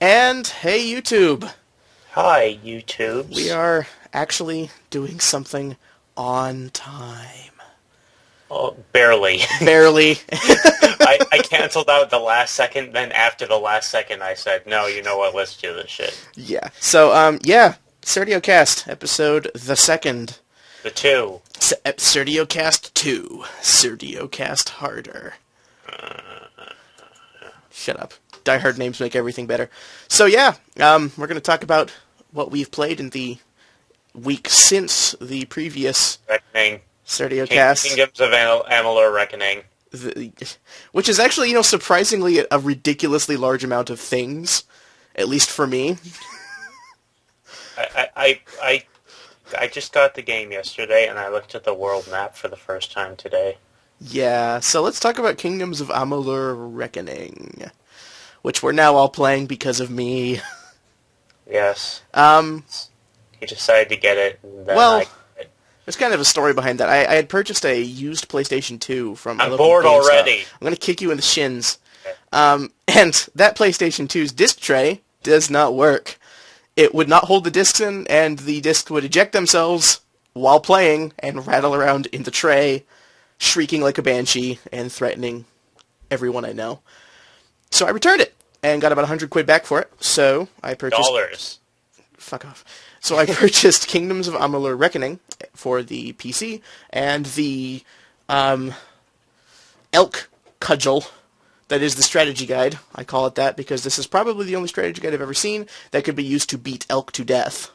And hey YouTube, Hi, YouTubes. we are actually doing something on time. Oh, barely. Barely. I canceled out the last second, then after the last second I said, no, you know what, let's do this shit. Yeah. So, yeah, Serdiocast, episode the second. The two. Serdiocast 2. Serdiocast Harder. Shut up. Die Hard names make everything better. So yeah, we're going to talk about what we've played in the week since the previous Reckoning. Serdiocast. Kingdoms of Amalur Reckoning. Which is actually, surprisingly a ridiculously large amount of things, at least for me. I just got the game yesterday, and I looked at the world map for the first time today. Yeah, so let's talk about Kingdoms of Amalur Reckoning, which we're now all playing because of me. Yes. Um, You decided to get it, and then well, there's kind of a story behind that. I had purchased a used PlayStation 2 from... I'm bored already. I'm going to kick you in the shins. Okay. And that PlayStation 2's disc tray does not work. It would not hold the discs in, and the discs would eject themselves while playing and rattle around in the tray, shrieking like a banshee and threatening everyone I know. So I returned it and got about 100 quid back for it. So I purchased... Dollars. Fuck off. So I purchased Kingdoms of Amalur Reckoning for the PC and the Elk Cudgel. That is the strategy guide. I call it that because this is probably the only strategy guide I've ever seen that could be used to beat elk to death.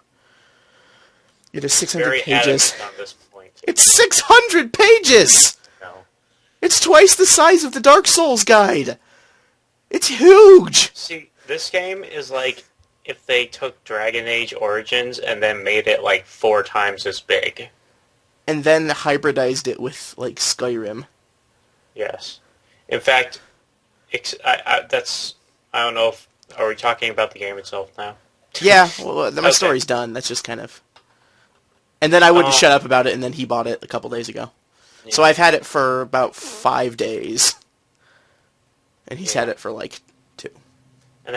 It is 600 Very pages. adamant on this point. It's 600 pages! No. It's twice the size of the Dark Souls guide! It's huge! See, this game is like if they took Dragon Age Origins and then made it like 4 times as big. And then hybridized it with, like, Skyrim. Yes. In fact, I don't know if... Are we talking about the game itself now? Yeah, well, my Okay. story's done. That's just kind of... And then I wouldn't shut up about it, and then he bought it a couple days ago. Yeah. So I've had it for about 5 days. And he's had it for, like, 2. And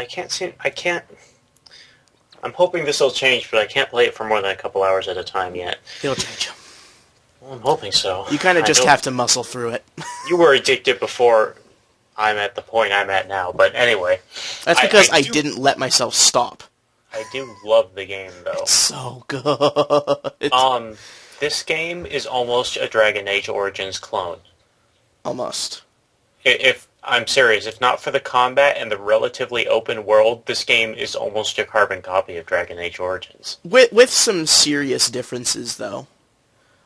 I'm hoping this will change, but I can't play it for more than a couple hours at a time yet. It'll change. Well, I'm hoping so. You kind of I just know have to muscle through it. You were addicted before I'm at the point I'm at now, but anyway. That's because I didn't let myself stop. I do love the game, though. So good. This game is almost a Dragon Age Origins clone. Almost. If I'm serious, if not for the combat and the relatively open world, this game is almost a carbon copy of Dragon Age Origins. With some serious differences, though.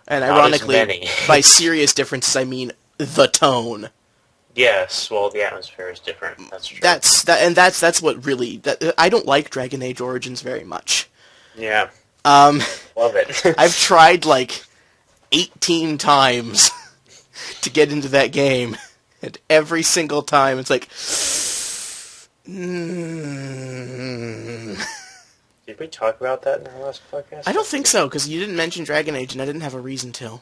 And Not as ironically, many. by serious differences, I mean the tone. Yes, well, the atmosphere is different. That's true. That's what really... I don't like Dragon Age Origins very much. Yeah. Um, Love it. I've tried, like, 18 times to get into that game. And every single time, it's like... Did we talk about that in our last podcast? I don't think so, because you didn't mention Dragon Age, and I didn't have a reason to.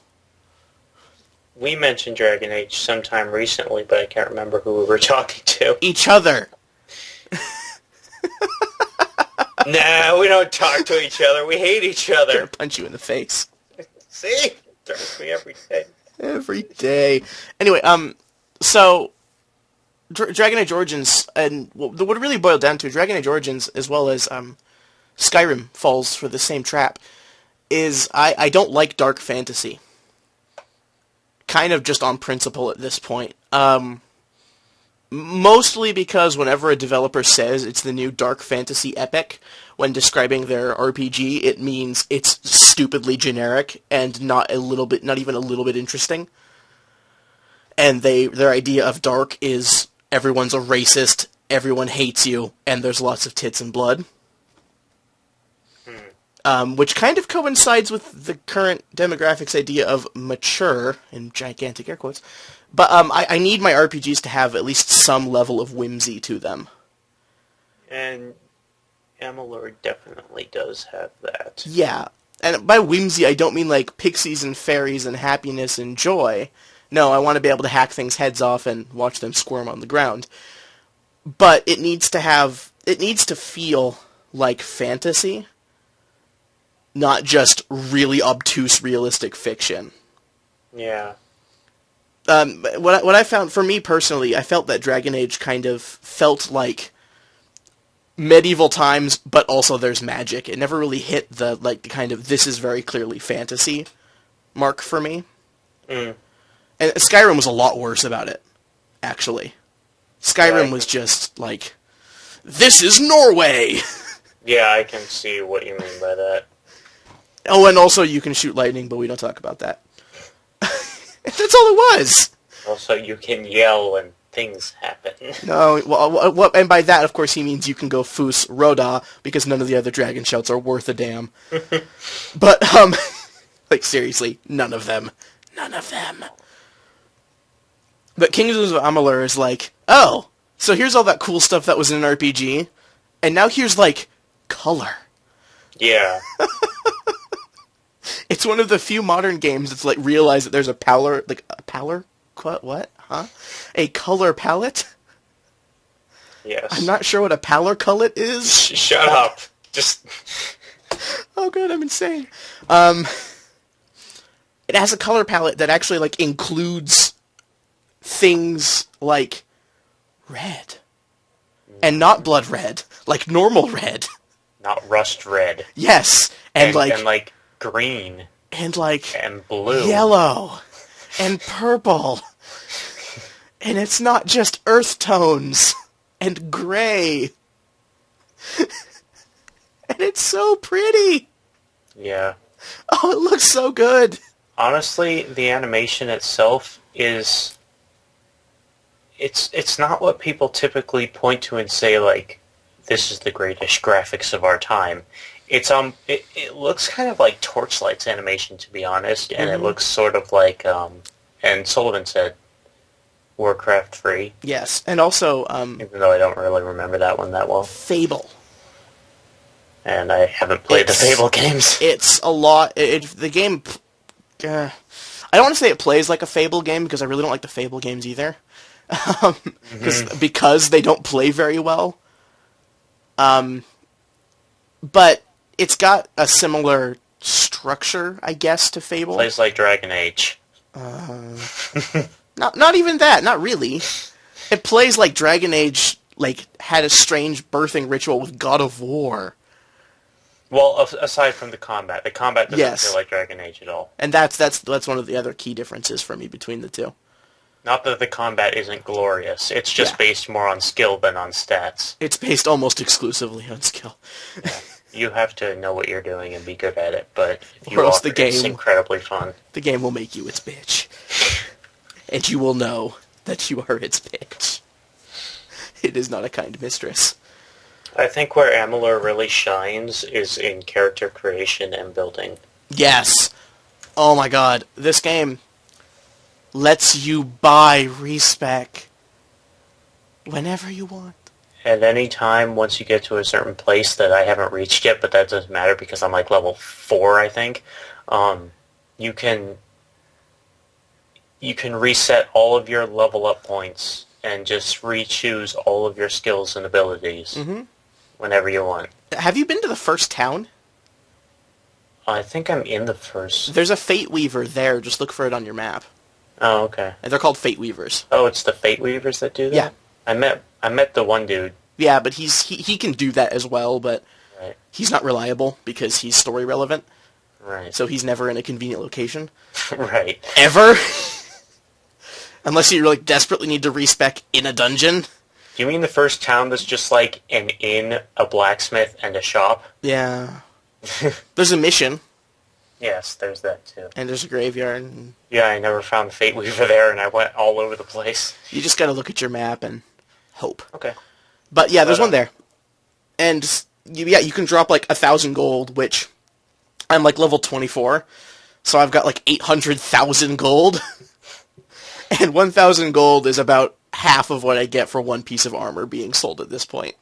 We mentioned Dragon Age sometime recently, but I can't remember who we were talking to. Each other! Nah, we don't talk to each other. We hate each I'm other. gonna punch you in the face. See? It turns me every day. Every day. Anyway, so... Dragon Age Origins, and what it really boiled down to, Dragon Age Origins, as well as Skyrim falls for the same trap, is I don't like dark fantasy. Kind of just on principle at this point. Mostly because whenever a developer says it's the new dark fantasy epic, when describing their RPG, it means it's stupidly generic and not even a little bit interesting. And their idea of dark is everyone's a racist, everyone hates you, and there's lots of tits and blood. Which kind of coincides with the current demographics idea of mature, in gigantic air quotes. But I need my RPGs to have at least some level of whimsy to them. And Amalur definitely does have that. Yeah, and by whimsy I don't mean like pixies and fairies and happiness and joy. No, I want to be able to hack things' heads off and watch them squirm on the ground. But it needs to have it needs to feel like fantasy, not just really obtuse realistic fiction. Yeah. What I found, for me personally, I felt that Dragon Age kind of felt like medieval times, but also there's magic. It never really hit the kind of, this is very clearly fantasy mark for me. Mm. And Skyrim was a lot worse about it, actually. Skyrim was just like, this is Norway! Yeah, I can see what you mean by that. Oh, and also you can shoot lightning, but we don't talk about that. That's all it was! Also, you can yell and things happen. No, well, and by that, of course, he means you can go Fus Roda, because none of the other dragon shouts are worth a damn. But, like, seriously, none of them. None of them. But Kingdoms of Amalur is like, oh, so here's all that cool stuff that was in an RPG, and now here's, like, color. Yeah. It's one of the few modern games that's, like, realize that there's a power, like, a power? What? Huh? A color palette? Yes. I'm not sure what a power cullet is. Shut up. Just... Oh god, I'm insane. It has a color palette that actually, like, includes things like red. And not blood red. Like normal red. Not rust red. Yes. And like green. And like... And blue. Yellow. And purple. And it's not just earth tones. And gray. And it's so pretty. Yeah. Oh, it looks so good. Honestly, the animation itself is... It's not what people typically point to and say, like, this is the greatest graphics of our time. It's it looks kind of like Torchlight's animation, to be honest, and it looks sort of like and Sullivan said Warcraft 3. Yes, and also even though I don't really remember that one that well. Fable. And I haven't played the Fable games. It's a lot. The game. I don't want to say it plays like a Fable game because I really don't like the Fable games either. Because they don't play very well. But it's got a similar structure, I guess, to Fable. Plays like Dragon Age. Not even that. Not really. It plays like Dragon Age, like, had a strange birthing ritual with God of War. Well, aside from the combat doesn't feel like Dragon Age at all. And that's one of the other key differences for me between the two. Not that the combat isn't glorious. It's just based more on skill than on stats. It's based almost exclusively on skill. Yeah. You have to know what you're doing and be good at it, but if you or else offer, it's incredibly fun. The game will make you its bitch. And you will know that you are its bitch. It is not a kind mistress. I think where Amalur really shines is in character creation and building. Yes. Oh my god. This game lets you buy respec whenever you want. At any time, once you get to a certain place that I haven't reached yet, but that doesn't matter because I'm like level 4, I think, you can reset all of your level up points and just re-choose all of your skills and abilities whenever you want. Have you been to the first town? I think I'm in the first. There's a Fate Weaver there. Just look for it on your map. Oh, okay. And they're called Fate Weavers. Oh, it's the Fate Weavers that do that? Yeah. I met the one dude. Yeah, but he can do that as well, but he's not reliable because he's story relevant. Right. So he's never in a convenient location. Right. Ever. Unless you really desperately need to respec in a dungeon. Do you mean the first town that's just like an inn, a blacksmith, and a shop? Yeah. There's a mission. Yes, there's that too. And there's a graveyard. And yeah, I never found the Fate Weaver there, and I went all over the place. You just gotta look at your map and hope. Okay. But yeah, there's one there. And you can drop like 1,000 gold, which I'm like level 24. So I've got like 800,000 gold. And 1,000 gold is about half of what I get for one piece of armor being sold at this point.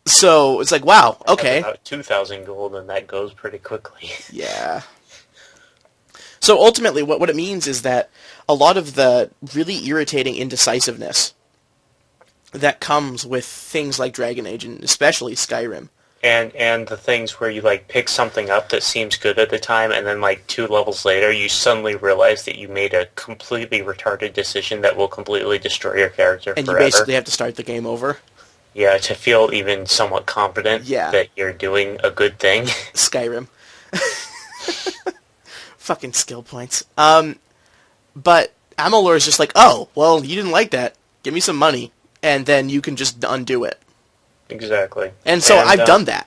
So it's like, wow, okay. About 2,000 gold, and that goes pretty quickly. Yeah. So ultimately, what it means is that a lot of the really irritating indecisiveness that comes with things like Dragon Age and especially Skyrim. And the things where you like pick something up that seems good at the time, and then like 2 levels later, you suddenly realize that you made a completely retarded decision that will completely destroy your character And forever. you basically have to start the game over. Yeah, to feel even somewhat confident that you're doing a good thing. Skyrim. Fucking skill points. But Amalur is just like, oh, well, you didn't like that. Give me some money. And then you can just undo it. Exactly. And so I've done that.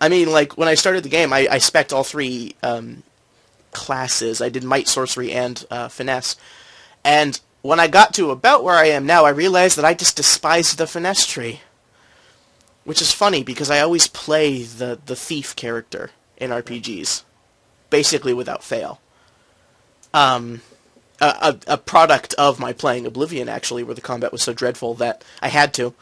I mean, like, when I started the game, I spec'd all 3 classes. I did Might, Sorcery, and Finesse. And when I got to about where I am now, I realized that I just despised the Finesse tree. Which is funny, because I always play the thief character in RPGs. Basically without fail. A product of my playing Oblivion, actually, where the combat was so dreadful that I had to.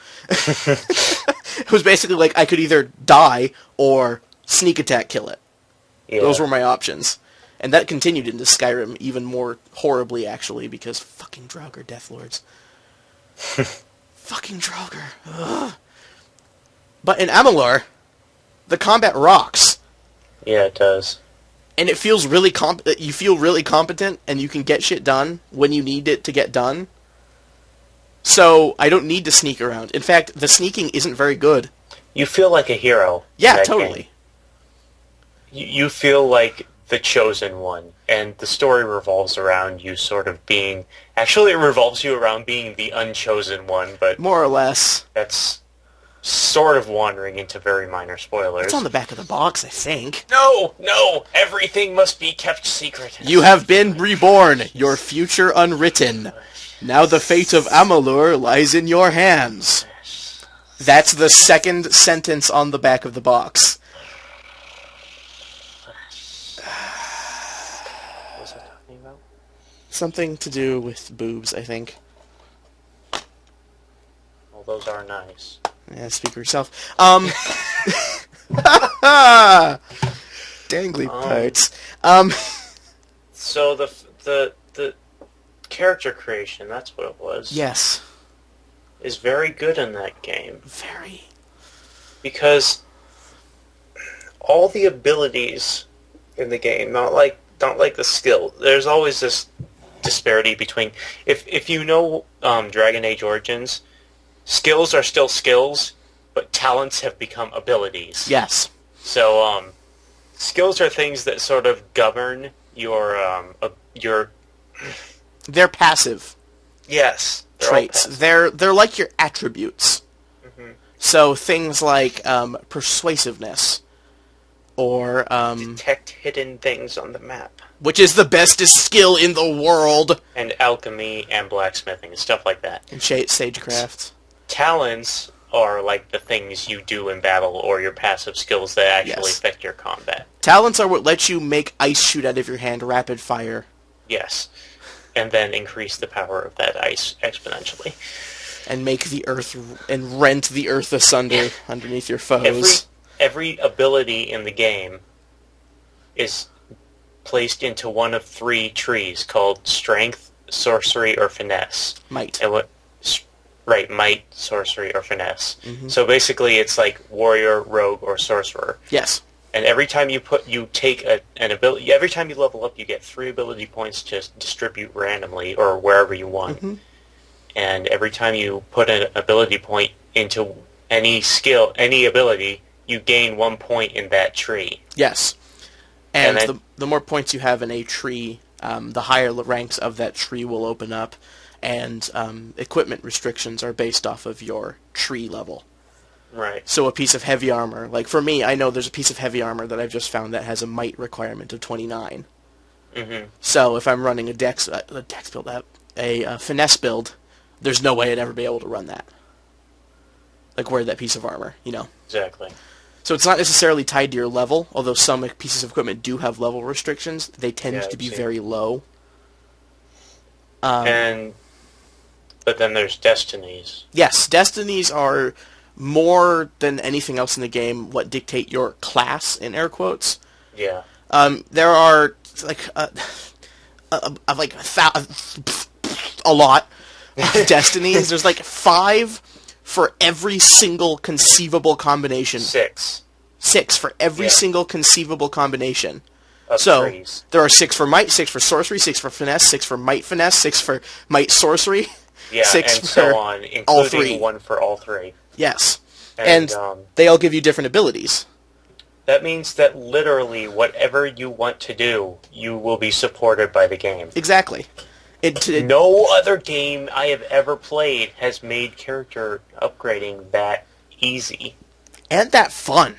It was basically like I could either die or sneak attack kill it. Yeah. Those were my options. And that continued into Skyrim even more horribly, actually, because fucking Draugr Deathlords. Fucking Draugr. Ugh. But in Amalur, the combat rocks. Yeah, it does. And it feels really you feel really competent, and you can get shit done when you need it to get done. So I don't need to sneak around. In fact, the sneaking isn't very good. You feel like a hero. Yeah, totally. You feel like the chosen one, and the story revolves around you sort of being... Actually, it revolves you around being the unchosen one, but... More or less. That's sort of wandering into very minor spoilers. It's on the back of the box, I think. No! Everything must be kept secret. You have been reborn, your future unwritten. Now the fate of Amalur lies in your hands. That's the second sentence on the back of the box. What was I talking about? Something to do with boobs, I think. Well, those are nice. Yeah, speak for yourself. Dangly parts. So the character creation, that's what it was. Yes. Is very good in that game. Very. Because all the abilities in the game, not like the skill. There's always this disparity between if you know Dragon Age Origins, skills are still skills, but talents have become abilities. Yes. So skills are things that sort of govern your They're passive. Yes. Traits. They're like your attributes. Mm-hmm. So things like persuasiveness, or detect hidden things on the map, which is the bestest skill in the world, and alchemy and blacksmithing and stuff like that, and sagecraft. Talents are like the things you do in battle or your passive skills that actually affect your combat. Talents are what lets you make ice shoot out of your hand rapid fire. Yes. And then increase the power of that ice exponentially. And make the earth, and rent the earth asunder underneath your foes. Every ability in the game is placed into one of 3 trees called Strength, Sorcery, or Finesse. Might. Right, Might, Sorcery, or Finesse. Mm-hmm. So basically it's like Warrior, Rogue, or Sorcerer. Yes. And every time you take an ability, every time you level up, you get 3 ability points to distribute randomly or wherever you want. Mm-hmm. And every time you put an ability point into any skill, any ability, you gain 1 point in that tree. Yes. And then, the more points you have in a tree, the higher the ranks of that tree will open up. And equipment restrictions are based off of your tree level. Right. So a piece of heavy armor, like for me, I know there's a piece of heavy armor that I've just found that has a might requirement of 29. Mm-hmm. So if I'm running a dex build, a finesse build, there's no way I'd ever be able to run that. Like wear that piece of armor, you know. Exactly. So it's not necessarily tied to your level, although some pieces of equipment do have level restrictions. They tend to be very low. But then there's destinies. Yes, destinies are more than anything else in the game what dictate your class, in air quotes. Yeah. There are like a lot destinies. There's like 5 for every single conceivable combination. 6. 6 for every single conceivable combination. Of So, trees. there are 6 for might, 6 for sorcery, 6 for finesse, 6 for might finesse, 6 for might sorcery, Yeah, 6 and for so on, all including 3. 1 for all 3. Yes. And They all give you different abilities. that means that literally whatever you want to do, you will be supported by the game. Exactly. No other game I have ever played has made character upgrading that easy. And that fun.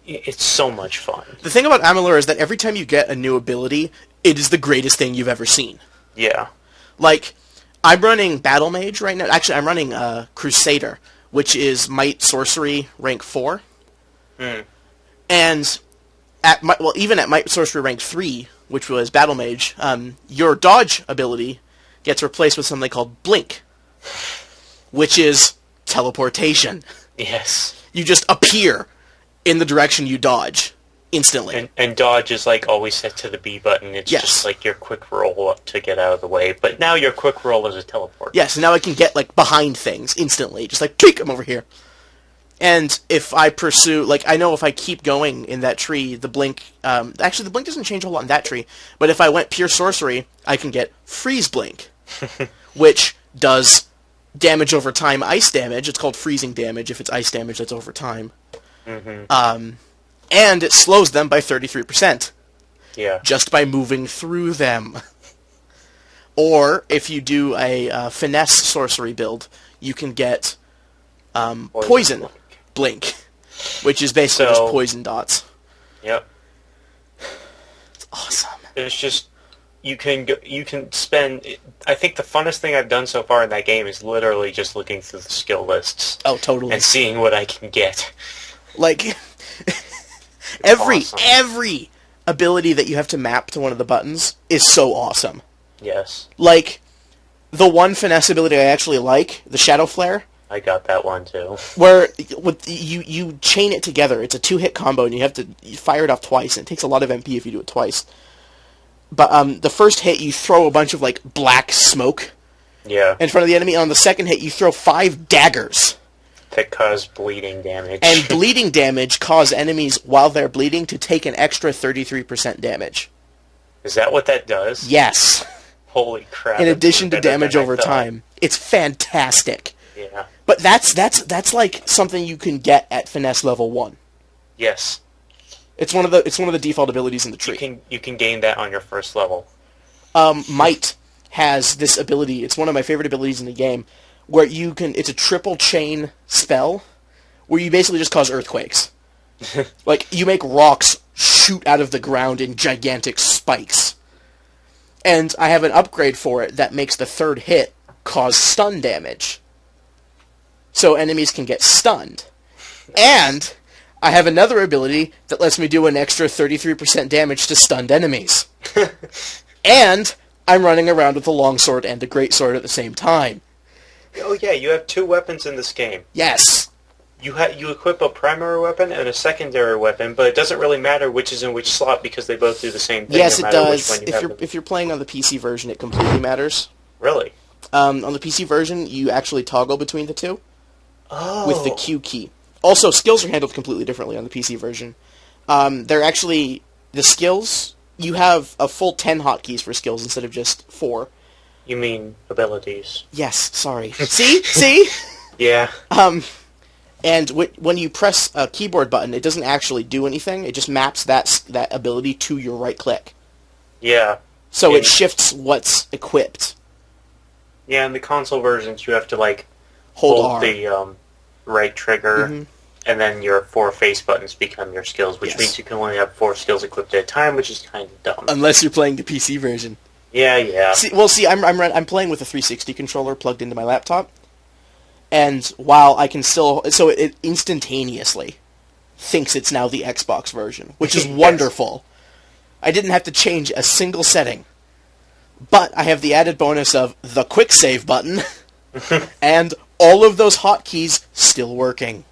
It's so much fun. The thing about Amalur is that every time you get a new ability, it is the greatest thing you've ever seen. Yeah. Like, I'm running Battle Mage right now. Actually, I'm running Crusader, which is Might Sorcery rank 4. And even at Might Sorcery rank 3, which was Battle Mage, your dodge ability gets replaced with something called Blink, which is teleportation. Yes. You just appear in the direction you dodge instantly. And dodge is like always set to the B button. It's just like your quick roll up to get out of the way. But now your quick roll is a teleport. Yes, now I can get like behind things instantly. Just like, peek, I'm over here. And if I pursue, like, I know if I keep going in that tree, the blink, actually the blink doesn't change a whole lot in that tree, but if I went pure sorcery, I can get freeze blink, which does damage over time, ice damage. It's called freezing damage if it's ice damage that's over time. And it slows them by 33%. Yeah. Just by moving through them. Or, if you do a finesse sorcery build, you can get poison blink, which is basically just poison dots. Yep. It's awesome. It's just, you can spend, I think the funnest thing I've done so far in that game is literally just looking through the skill lists. Oh, totally. And seeing what I can get. Like, every ability that you have to map to one of the buttons is so awesome. Yes. Like, the one finesse ability I actually like, the Shadow Flare. I got that one too. Where with you chain it together. It's a 2-hit combo, and you fire it off twice, and it takes a lot of MP if you do it twice. But the first hit, you throw a bunch of like black smoke in front of the enemy. And on the second hit, you throw 5 daggers. That cause bleeding damage. And bleeding damage cause enemies, while they're bleeding, to take an extra 33% damage. Is that what that does? Yes. Holy crap. In addition to damage over time. It's fantastic. Yeah. But that's like something you can get at finesse level 1. Yes. It's one of the default abilities in the tree. You can gain that on your first level. Might has this ability. It's one of my favorite abilities in the game, where it's a triple chain spell, where you basically just cause earthquakes. Like, you make rocks shoot out of the ground in gigantic spikes. And I have an upgrade for it that makes the third hit cause stun damage. So enemies can get stunned. And I have another ability that lets me do an extra 33% damage to stunned enemies. And I'm running around with a longsword and a greatsword at the same time. Oh yeah, you have 2 weapons in this game. Yes. You equip a primary weapon and a secondary weapon, but it doesn't really matter which is in which slot because they both do the same thing. Yes, no it matter does. Which one you If you're playing on the PC version, it completely matters. Really? On the PC version, you actually toggle between the two with the Oh. Q key. Also, skills are handled completely differently on the PC version. They're actually the skills. You have a full 10 hotkeys for skills instead of just 4. You mean abilities? Yes, sorry. See? Yeah. And when you press a keyboard button, it doesn't actually do anything. It just maps that ability to your right click. Yeah. So it shifts what's equipped. Yeah, in the console versions, you have to like Hold R. the right trigger, and then your 4 face buttons become your skills, which Yes. means you can only have 4 skills equipped at a time, which is kind of dumb. Unless you're playing the PC version. Yeah. See, I'm playing with a 360 controller plugged into my laptop, and while I can still, so it instantaneously thinks it's now the Xbox version, which is wonderful. I didn't have to change a single setting, but I have the added bonus of the quick save button, and all of those hotkeys still working.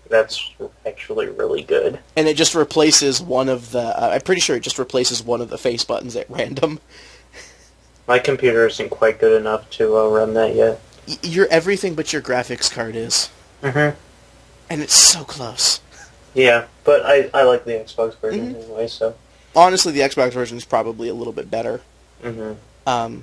That's actually really good. And it just replaces one of the, I'm pretty sure it just replaces one of the face buttons at random. My computer isn't quite good enough to run that yet. You're everything but your graphics card is. Mm-hmm. And it's so close. Yeah, but I like the Xbox version anyway, so... Honestly, the Xbox version is probably a little bit better. Mm-hmm.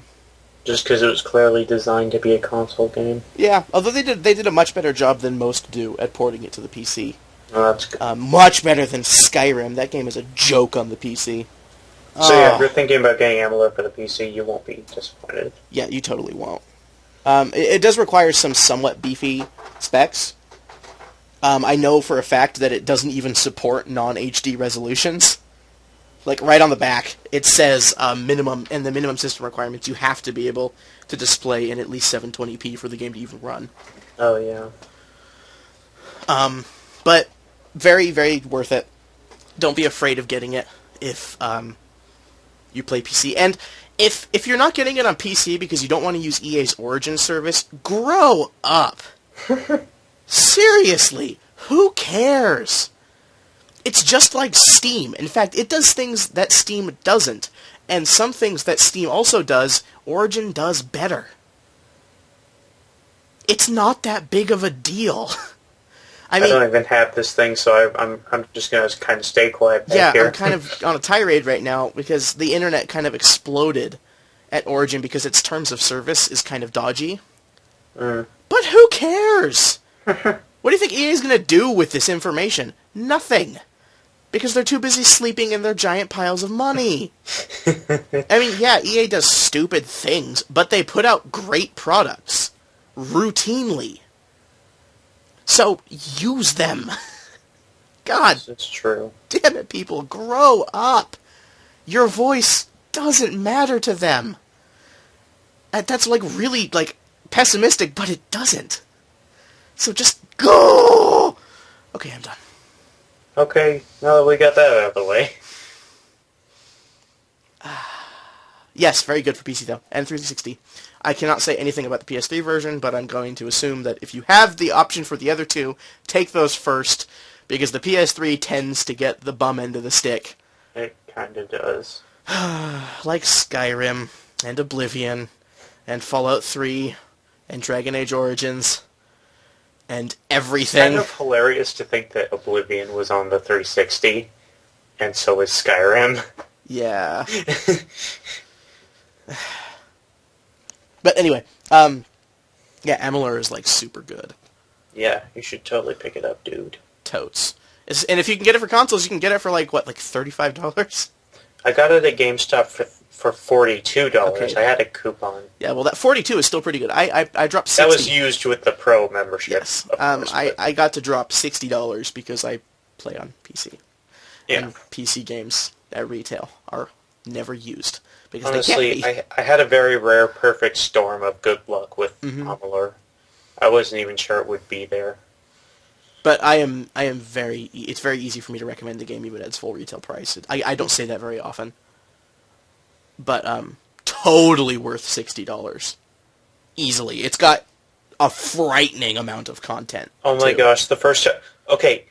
Just because it was clearly designed to be a console game. Yeah, although they did a much better job than most do at porting it to the PC. Oh, that's good. Much better than Skyrim. That game is a joke on the PC. So yeah, if you're thinking about getting Amalur for the PC, you won't be disappointed. Yeah, you totally won't. It does require some somewhat beefy specs. I know for a fact that it doesn't even support non-HD resolutions. Like, right on the back, it says minimum, and the minimum system requirements, you have to be able to display in at least 720p for the game to even run. Oh, yeah. But very, very worth it. Don't be afraid of getting it if you play PC. And if you're not getting it on PC because you don't want to use EA's Origin service, grow up. Seriously, who cares? It's just like Steam. In fact, it does things that Steam doesn't. And some things that Steam also does, Origin does better. It's not that big of a deal. I mean, don't even have this thing, so I'm just going to kind of stay quiet back here. I'm kind of on a tirade right now because the internet kind of exploded at Origin because its terms of service is kind of dodgy. But who cares? What do you think EA is going to do with this information? Nothing. Because they're too busy sleeping in their giant piles of money. I mean, yeah, EA does stupid things, but they put out great products. Routinely. So, use them. God. It's true. Damn it, people. Grow up. Your voice doesn't matter to them. That's, like, really, like, pessimistic, but it doesn't. So just go! Okay, I'm done. Okay, now that we got that out of the way. Yes, very good for PC, though, and 360. I cannot say anything about the PS3 version, but I'm going to assume that if you have the option for the other two, take those first, because the PS3 tends to get the bum end of the stick. It kind of does. Like Skyrim, and Oblivion, and Fallout 3, and Dragon Age Origins, and everything. It's kind of hilarious to think that Oblivion was on the 360, and so is Skyrim. Yeah. But anyway, yeah, Amalur is, like, super good. Yeah, you should totally pick it up, dude. Totes. And if you can get it for consoles, you can get it for, like, what, like $35? I got it at GameStop for $42. Okay. I had a coupon. Yeah, well, that 42 is still pretty good. I dropped 60. That was used with the Pro membership. Yes. Of course, I got to drop $60 because I play on PC. Yeah. And PC games at retail are never used. Because honestly, they can't be. I had a very rare perfect storm of good luck with Amalur. I wasn't even sure it would be there. But it's very easy for me to recommend the game even at its full retail price. I don't say that very often. But, totally worth $60. Easily. It's got a frightening amount of content. Oh my gosh, the first time... Okay,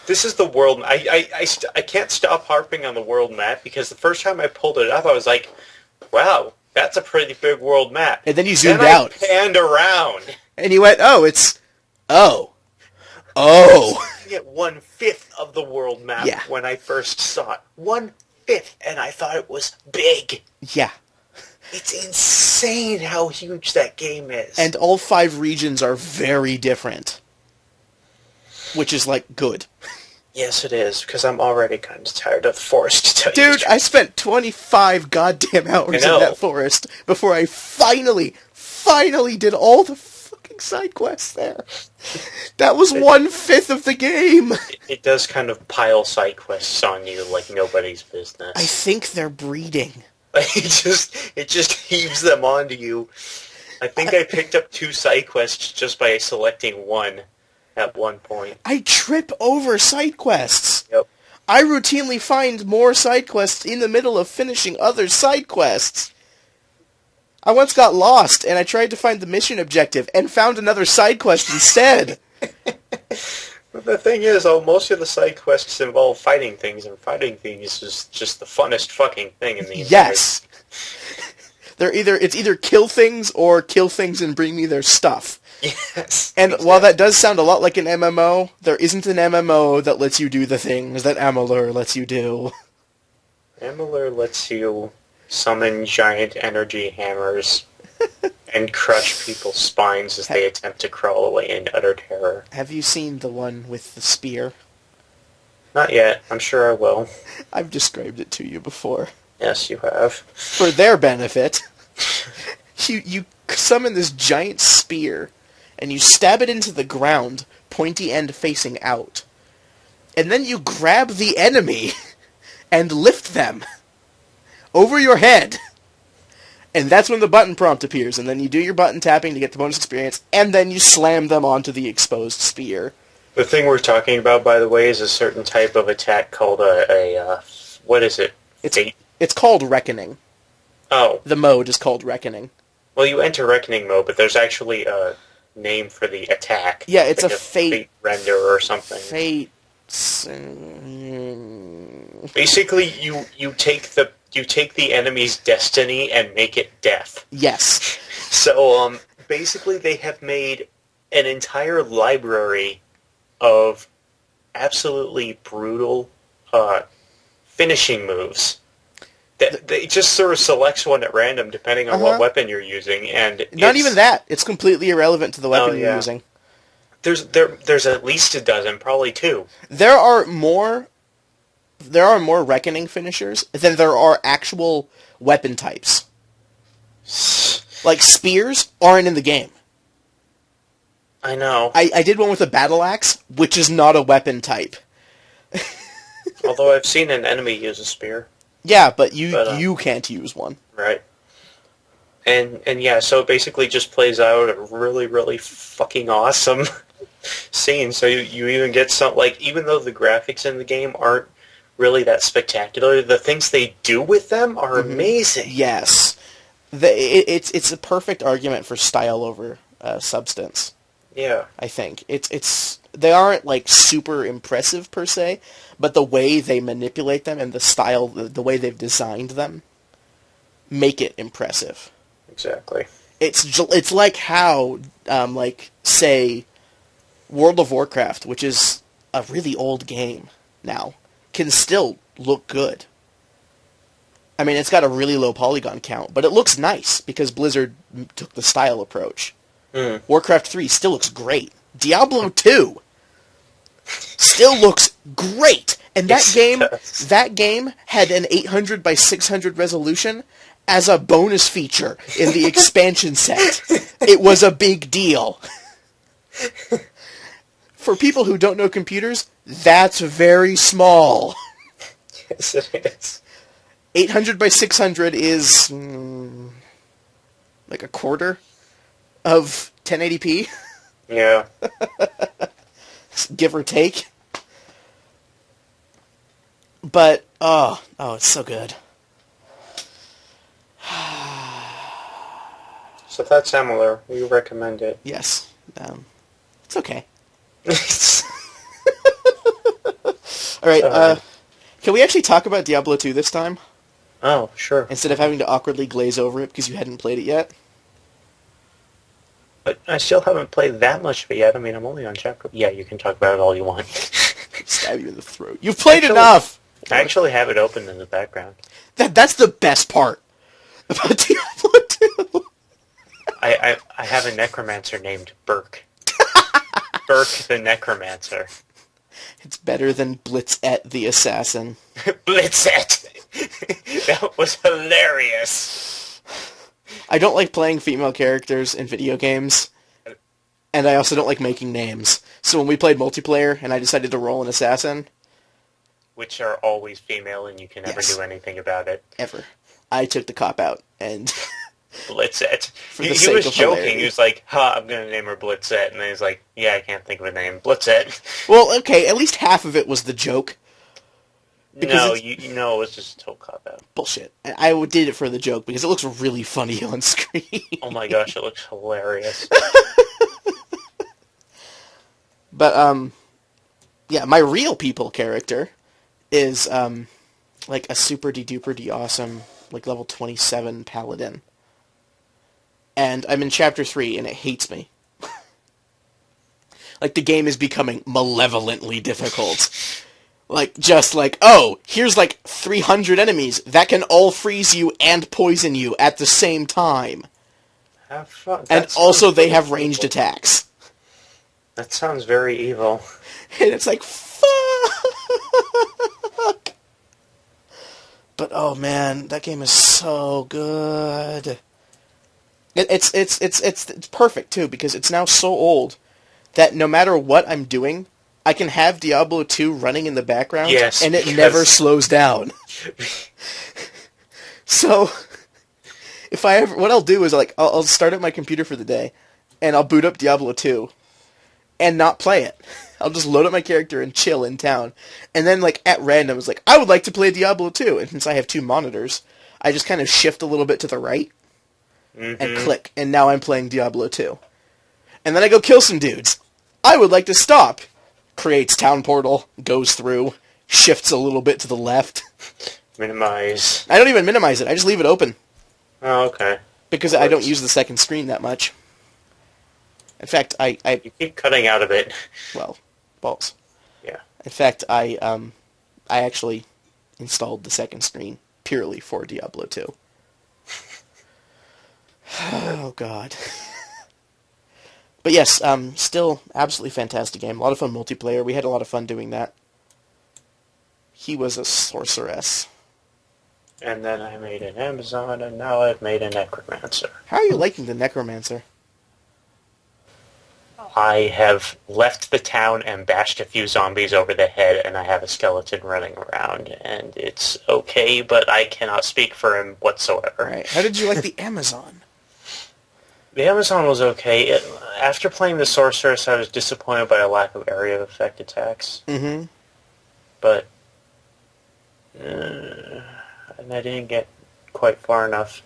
this is the world... I can't stop harping on the world map, because the first time I pulled it up, I was like, wow, that's a pretty big world map. And then you zoomed out. I panned around. And you went, oh, it's... Oh. I get 1/5 of the world map when I first saw it. 1/5, and I thought it was big. Yeah. It's insane how huge that game is. And all 5 regions are very different. Which is, like, good. Yes, it is, because I'm already kind of tired of the forest, to tell you the Dude, truth. I spent 25 goddamn hours in that forest before I finally did all the fucking side quests there. That was 1/5 of the game. It does kind of pile side quests on you like nobody's business. I think they're breeding. It just heaves them onto you. I think I picked up 2 side quests just by selecting one at one point. I trip over side quests. Yep. I routinely find more side quests in the middle of finishing other side quests. I once got lost, and I tried to find the mission objective, and found another side quest instead. But the thing is, most of the side quests involve fighting things, and fighting things is just the funnest fucking thing in the entire... Yes. It's either kill things or kill things and bring me their stuff. Yes. And exactly. while that does sound a lot like an MMO, there isn't an MMO that lets you do the things that Amalur lets you do. Amalur lets you summon giant energy hammers and crush people's spines as they attempt to crawl away in utter terror. Have you seen the one with the spear? Not yet. I'm sure I will. I've described it to you before. Yes, you have. For their benefit, you summon this giant spear, and you stab it into the ground, pointy end facing out. And then you grab the enemy and lift them over your head. And that's when the button prompt appears, and then you do your button tapping to get the bonus experience, and then you slam them onto the exposed spear. The thing we're talking about, by the way, is a certain type of attack called what is it? It's called Reckoning. Oh. The mode is called Reckoning. Well, you enter Reckoning mode, but there's actually a name for the attack. Yeah, it's like a fate render or something. Fate. Basically, you take the enemy's destiny and make it death. Yes. So, basically, they have made an entire library of absolutely brutal finishing moves. They just sort of selects one at random depending on what weapon you're using, and not even that. It's completely irrelevant to the weapon you're using. There's at least a dozen, probably two. There are more Reckoning finishers than there are actual weapon types. Like spears aren't in the game. I know. I did one with a battle axe, which is not a weapon type. Although I've seen an enemy use a spear. Yeah, but you can't use one. Right. And yeah, so it basically just plays out a really, really fucking awesome scene. So you even get some, like, even though the graphics in the game aren't really that spectacular, the things they do with them are amazing. Yes. It's a perfect argument for style over substance. Yeah. I think. They aren't, like, super impressive, per se, but the way they manipulate them and the style, the way they've designed them, make it impressive. Exactly. It's like how, say, World of Warcraft, which is a really old game now, can still look good. I mean, it's got a really low polygon count, but it looks nice because Blizzard took the style approach. Warcraft 3 still looks great. Diablo 2 still looks great. And that game had an 800 by 600 resolution as a bonus feature in the expansion set. It was a big deal. For people who don't know computers, that's very small. Yes, it is. 800 by 600 is like a quarter of 1080p. Yeah. Give or take. But, it's so good. So that's Amalur. We recommend it. Yes. It's okay. Alright, can we actually talk about Diablo 2 this time? Oh, sure. Instead of having to awkwardly glaze over it because you hadn't played it yet? But I still haven't played that much of it yet. I mean, I'm only on chapter... Yeah, you can talk about it all you want. Stab you in the throat. You've played enough! I actually have it open in the background. That's the best part about Diablo 2. I have a necromancer named Burke. Burke the Necromancer. It's better than Blitzette the Assassin. Blitzette! That was hilarious. I don't like playing female characters in video games, and I also don't like making names. So when we played multiplayer and I decided to roll an assassin... Which are always female and you can never do anything about it. Ever. I took the cop-out and... Blitzette. He was joking. Hilarity. He was like, I'm going to name her Blitzette. And then he's like, yeah, I can't think of a name. Blitzette. Well, okay, at least half of it was the joke. No, you know it was just a total cop-out. Bullshit. I did it for the joke because it looks really funny on screen. Oh my gosh, it looks hilarious. But, yeah, my real people character is, like, a super-de-duper-de awesome, like, level 27 paladin. and I'm in Chapter 3, and it hates me. Like, the game is becoming malevolently difficult. Like, just like, oh, here's like 300 enemies that can all freeze you and poison you at the same time. Have fun. And also they have ranged attacks. That sounds very evil. And it's like, fuck! But, oh man, that game is so good. It's perfect, too, because it's now so old that no matter what I'm doing, I can have Diablo 2 running in the background, and it never slows down. So, what I'll do is, like, I'll start up my computer for the day, and I'll boot up Diablo 2, and not play it. I'll just load up my character and chill in town. And then, like, at random, it's like, I would like to play Diablo 2, and since I have 2 monitors, I just kind of shift a little bit to the right, and click, and now I'm playing Diablo 2. And then I go kill some dudes. I would like to stop. Creates town portal, goes through, shifts a little bit to the left. Minimize. I don't even minimize it, I just leave it open. Oh, okay. Because I don't use the second screen that much. In fact, I You keep cutting out of it. Well, balls. Yeah. In fact, I actually installed the second screen purely for Diablo 2. Oh, God. But yes, still absolutely fantastic game. A lot of fun multiplayer. We had a lot of fun doing that. He was a sorceress. And then I made an Amazon, and now I've made a Necromancer. How are you liking the Necromancer? I have left the town and bashed a few zombies over the head, and I have a skeleton running around, and it's okay, but I cannot speak for him whatsoever. Right. How did you like the Amazon? The Amazon was okay. After playing the Sorceress, I was disappointed by a lack of area effect attacks. Mm-hmm. But and I didn't get quite far enough.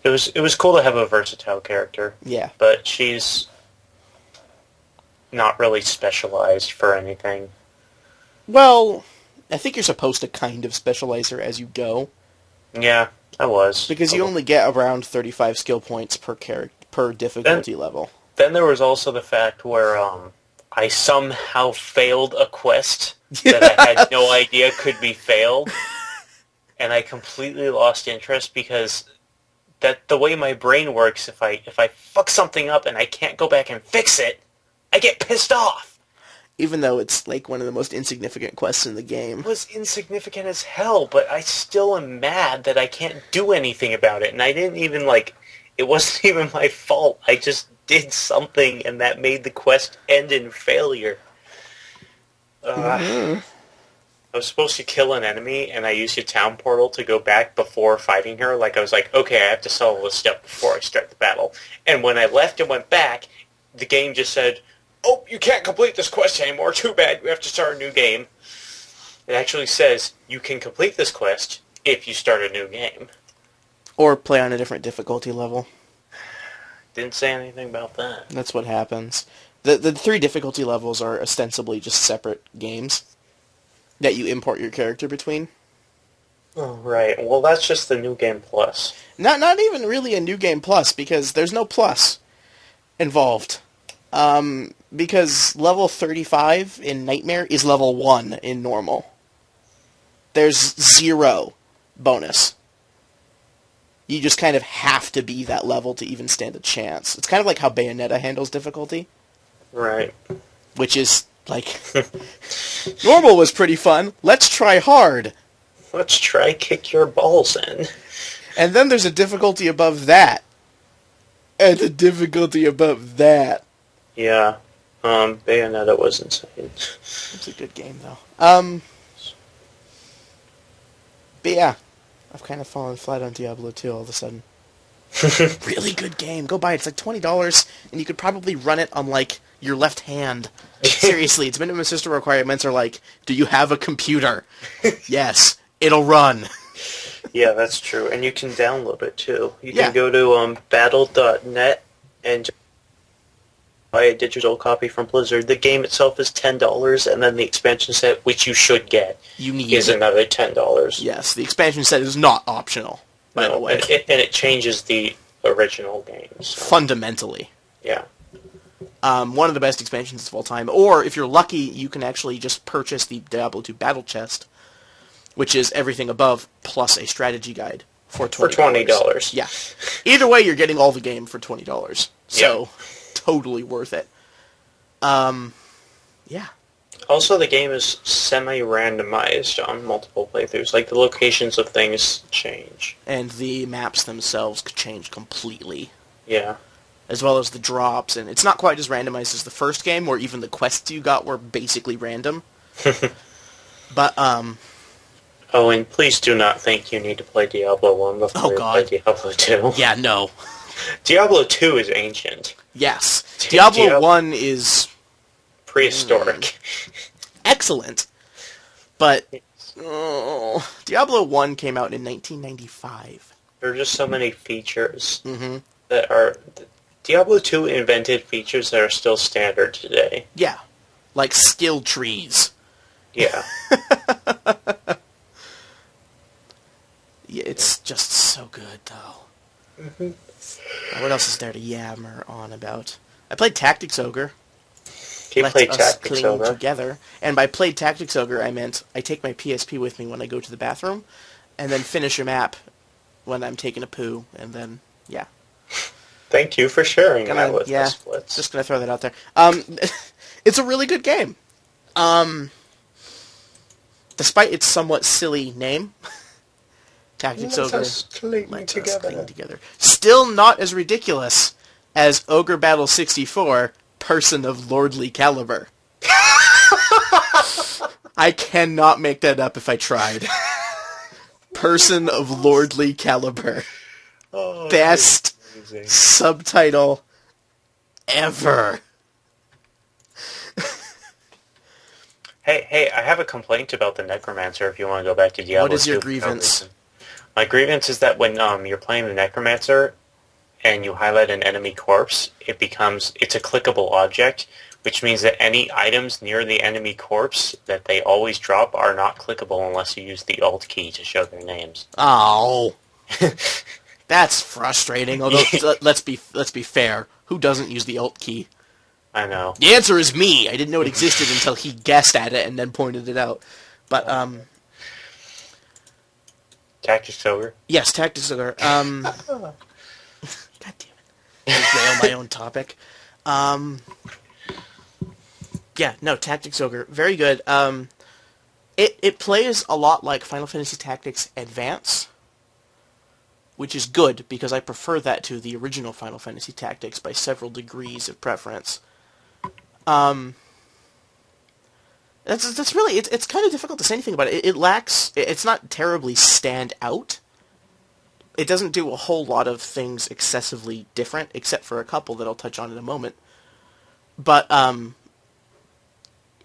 It was cool to have a versatile character. Yeah. But she's not really specialized for anything. Well, I think you're supposed to kind of specialize her as you go. Yeah, I was. Because you only get around 35 skill points per difficulty level. Then there was also the fact where I somehow failed a quest that I had no idea could be failed. And I completely lost interest because the way my brain works, if I fuck something up and I can't go back and fix it, I get pissed off. Even though it's like one of the most insignificant quests in the game. It was insignificant as hell, but I still am mad that I can't do anything about it. And I didn't even it wasn't even my fault. I just did something and that made the quest end in failure. I was supposed to kill an enemy, and I used a town portal to go back before fighting her. I was like, okay, I have to solve this step before I start the battle. And when I left and went back, the game just said, oh, you can't complete this quest anymore. Too bad. We have to start a new game. It actually says you can complete this quest if you start a new game. Or play on a different difficulty level. Didn't say anything about that. That's what happens. The 3 difficulty levels are ostensibly just separate games that you import your character between. Oh, right. Well, that's just the New Game Plus. Not even really a New Game Plus, because there's no plus involved. Because level 35 in Nightmare is level 1 in Normal. There's 0 bonus. You just kind of have to be that level to even stand a chance. It's kind of like how Bayonetta handles difficulty. Right. Which is, like, Normal was pretty fun. Let's try hard. Let's try kick your balls in. And then there's a difficulty above that. And a difficulty above that. Yeah. Bayonetta was insane. It's a good game, though. But yeah, I've kind of fallen flat on Diablo 2 all of a sudden. Really good game. Go buy it. It's like $20, and you could probably run it on, like, your left hand. Seriously, its minimum system requirements are like, do you have a computer? Yes, it'll run. Yeah, that's true. And you can download it, too. You can go to battle.net and buy a digital copy from Blizzard. The game itself is $10, and then the expansion set, which you should get, is another $10. Yes, the expansion set is not optional, by the way. And it changes the original games. So. Fundamentally. Yeah. One of the best expansions of all time. Or, if you're lucky, you can actually just purchase the Diablo 2 Battle Chest, which is everything above, plus a strategy guide for $20. For $20. Yeah. Either way, you're getting all the game for $20. So, totally worth it. Yeah. Also, the game is semi-randomized on multiple playthroughs. Like, the locations of things change. And the maps themselves could change completely. Yeah. As well as the drops, and it's not quite as randomized as the first game, where even the quests you got were basically random. But, Oh, and please do not think you need to play Diablo 1 before you play Diablo 2. Yeah, no. Diablo 2 is ancient. Yes. Diablo 1 is... prehistoric. Excellent. But, Diablo 1 came out in 1995. There are just so many features that are... Diablo 2 invented features that are still standard today. Yeah. Like skill trees. Yeah. Yeah, it's just so good, though. What else is there to yammer on about? I played Tactics Ogre. You played Tactics Ogre? Together. And by played Tactics Ogre, I meant I take my PSP with me when I go to the bathroom, and then finish a map when I'm taking a poo, and then, yeah. Thank you for sharing that with us, Flitz. Just gonna throw that out there. It's a really good game. Despite its somewhat silly name, Tactics Ogre lets us cling together. Still not as ridiculous as Ogre Battle 64, Person of Lordly Caliber. I cannot make that up if I tried. Person of Lordly Caliber. Oh, Best subtitle ever. Hey, I have a complaint about the Necromancer if you want to go back to Diablo 2. What is your grievance? My grievance is that when you're playing the Necromancer and you highlight an enemy corpse, it's a clickable object, which means that any items near the enemy corpse that they always drop are not clickable unless you use the Alt key to show their names. Oh. That's frustrating, although let's be fair. Who doesn't use the Alt key? I know. The answer is me. I didn't know it existed until he guessed at it and then pointed it out. But, Tactics Ogre? Yes, Tactics Ogre. God damn it. I my own topic. Yeah, no, Tactics Ogre. Very good. It plays a lot like Final Fantasy Tactics Advance, which is good, because I prefer that to the original Final Fantasy Tactics by several degrees of preference. That's really, it's kind of difficult to say anything about it. It lacks, it's not terribly stand out. It doesn't do a whole lot of things excessively different, except for a couple that I'll touch on in a moment. But,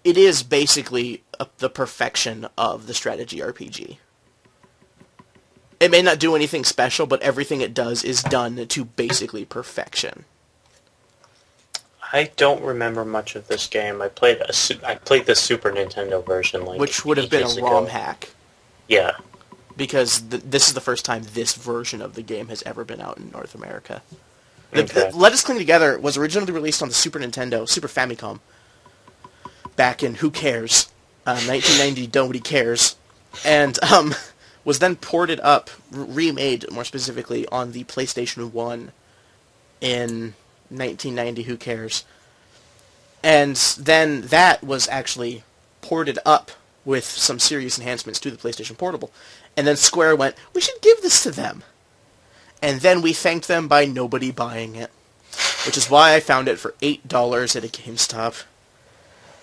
it is basically the perfection of the strategy RPG. It may not do anything special, but everything it does is done to basically perfection. I don't remember much of this game. I played the Super Nintendo version, which would have been a ROM hack. Yeah, because this is the first time this version of the game has ever been out in North America. Okay. Let Us Cling Together was originally released on the Super Nintendo, Super Famicom, back in who cares, 1990. Nobody cares, and was then ported up, remade more specifically, on the PlayStation 1 in 1990, who cares. And then that was actually ported up with some serious enhancements to the PlayStation Portable. And then Square went, we should give this to them. And then we thanked them by nobody buying it. Which is why I found it for $8 at a GameStop.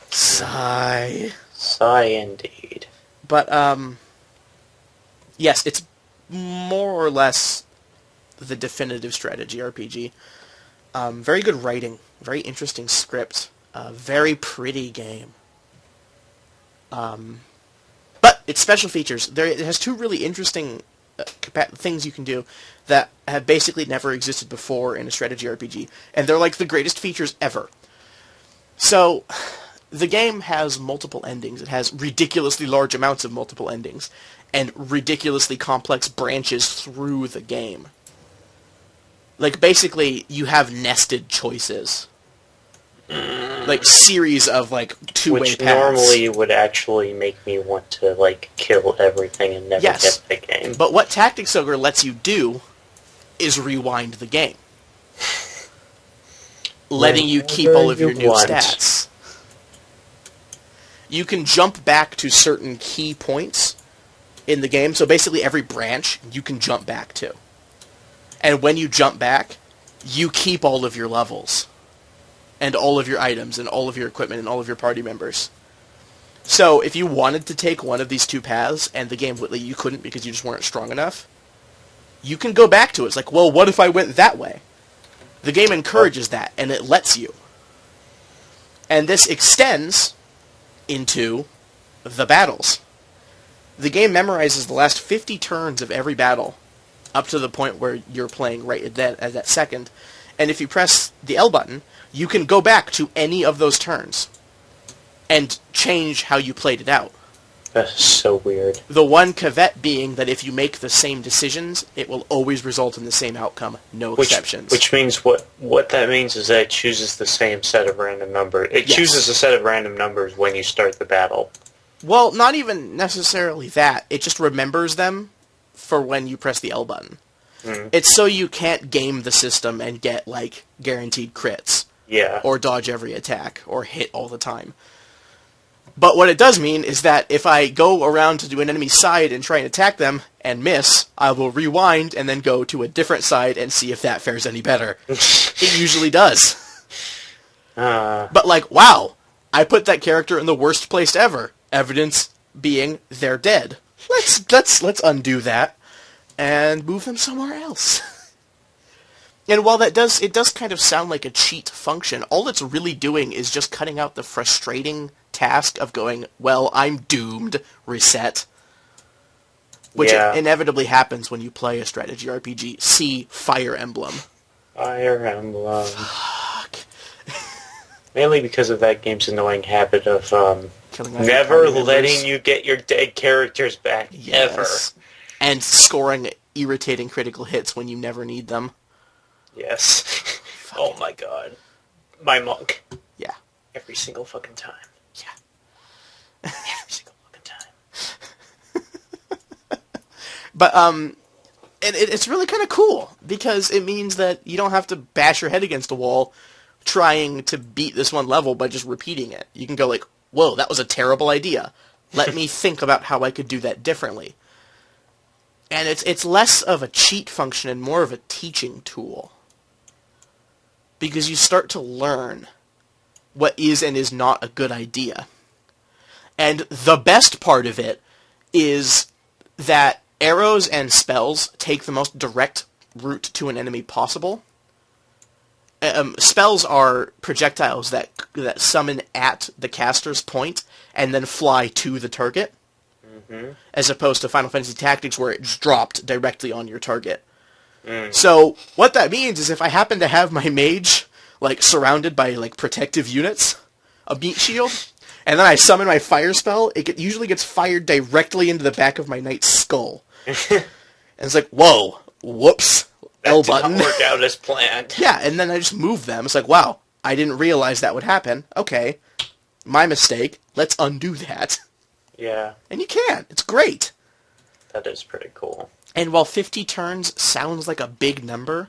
Sigh. Sigh indeed. But, yes, it's more or less the definitive strategy RPG. Very good writing, very interesting script, very pretty game. But its special features, it has two really interesting things you can do that have basically never existed before in a strategy RPG, and they're like the greatest features ever. So, the game has multiple endings. It has ridiculously large amounts of multiple endings, and ridiculously complex branches through the game. Like, basically, you have nested choices. Like, series of, like, two-way Which paths. normally would actually make me want to, like, kill everything and never Yes. get the game. But what Tactics Ogre lets you do is rewind the game. Letting you keep all of your new stats. You can jump back to certain key points in the game. So basically every branch you can jump back to. And when you jump back, you keep all of your levels. And all of your items, and all of your equipment, and all of your party members. So if you wanted to take one of these two paths, and the game would let you couldn't because you just weren't strong enough, you can go back to it. It's like, well, what if I went that way? The game encourages that, and it lets you. And this extends into the battles. The game memorizes the last 50 turns of every battle, up to the point where you're playing right at that second. And if you press the L button, you can go back to any of those turns and change how you played it out. That's so weird. The one caveat being that if you make the same decisions, it will always result in the same outcome, no exceptions. Which means what that means is that it chooses the same set of random numbers. It chooses a set of random numbers when you start the battle. Well, not even necessarily that. It just remembers them for when you press the L button. It's so you can't game the system and get, like, guaranteed crits. Yeah. Or dodge every attack, or hit all the time. But what it does mean is that if I go around to do an enemy's side and try and attack them, and miss, I will rewind and then go to a different side and see if that fares any better. It usually does. But, like, wow, I put that character in the worst place ever. Evidence being they're dead. Let's undo that and move them somewhere else. And while it does kind of sound like a cheat function, all it's really doing is just cutting out the frustrating task of going, well, I'm doomed, reset. Which inevitably happens when you play a strategy RPG. See Fire Emblem. Fire Emblem. Fuck. Mainly because of that game's annoying habit of never letting you get your dead characters back, ever. And scoring irritating critical hits when you never need them. Yes. Oh my god. My monk. Yeah. Every single fucking time. Yeah. Every single fucking time. But, it's really kind of cool, because it means that you don't have to bash your head against a wall trying to beat this one level by just repeating it. You can go like, whoa, that was a terrible idea. Let me think about how I could do that differently. And it's less of a cheat function and more of a teaching tool. Because you start to learn what is and is not a good idea. And the best part of it is that arrows and spells take the most direct route to an enemy possible. Spells are projectiles that summon at the caster's point and then fly to the target. As opposed to Final Fantasy Tactics where it's dropped directly on your target. So what that means is if I happen to have my mage like surrounded by like protective units, a meat shield, and then I summon my fire spell, it usually gets fired directly into the back of my knight's skull. And it's like, whoa, whoops, L button. That did not work out as planned. Yeah, and then I just move them. It's like, wow, I didn't realize that would happen. Okay, my mistake. Let's undo that. Yeah. And you can. It's great. That is pretty cool. And while 50 turns sounds like a big number,